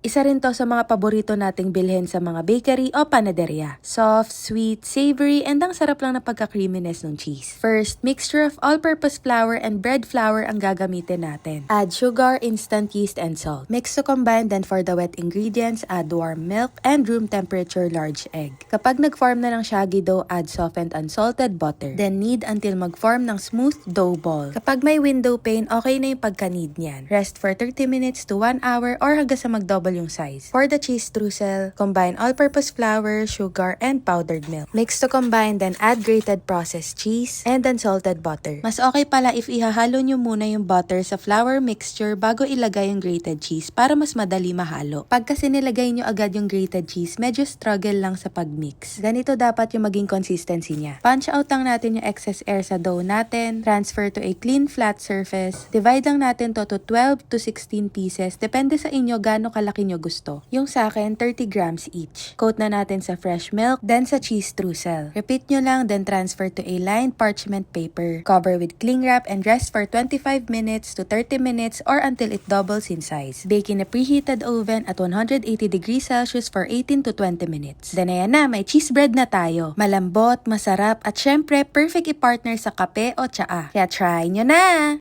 Isa rin to sa mga paborito nating bilhin sa mga bakery o panaderia. Soft, sweet, savory, and ang sarap lang na pagka-creaminess ng cheese. First, mixture of all-purpose flour and bread flour ang gagamitin natin. Add sugar, instant yeast, and salt. Mix to combine, then for the wet ingredients, add warm milk and room temperature large egg. Kapag nag-form na ng shaggy dough, add softened unsalted butter. Then knead until mag-form ng smooth dough ball. Kapag may window pane, okay na yung pagka-knead niyan. Rest for 30 minutes to 1 hour or hanggang sa mag-double yung size. For the cheese streusel, combine all-purpose flour, sugar, and powdered milk. Mix to combine, then add grated processed cheese and unsalted butter. Mas okay pala if ihahalo nyo muna yung butter sa flour mixture bago ilagay yung grated cheese para mas madali mahalo. Pag kasi nilagay nyo agad yung grated cheese, medyo struggle lang sa pag-mix. Ganito dapat yung maging consistency niya. Punch out lang natin yung excess air sa dough natin, transfer to a clean flat surface, divide lang natin to 12 to 16 pieces, depende sa inyo gaano kalaki nyo gusto. Yung sa akin, 30 grams each. Coat na natin sa fresh milk, then sa cheese streusel. Repeat nyo lang, then transfer to a lined parchment paper. Cover with cling wrap and rest for 25 minutes to 30 minutes or until it doubles in size. Bake in a preheated oven at 180 degrees Celsius for 18 to 20 minutes. Then ayan na, may cheese bread na tayo. Malambot, masarap, at syempre, perfect i-partner sa kape o tsaa. Kaya try nyo na!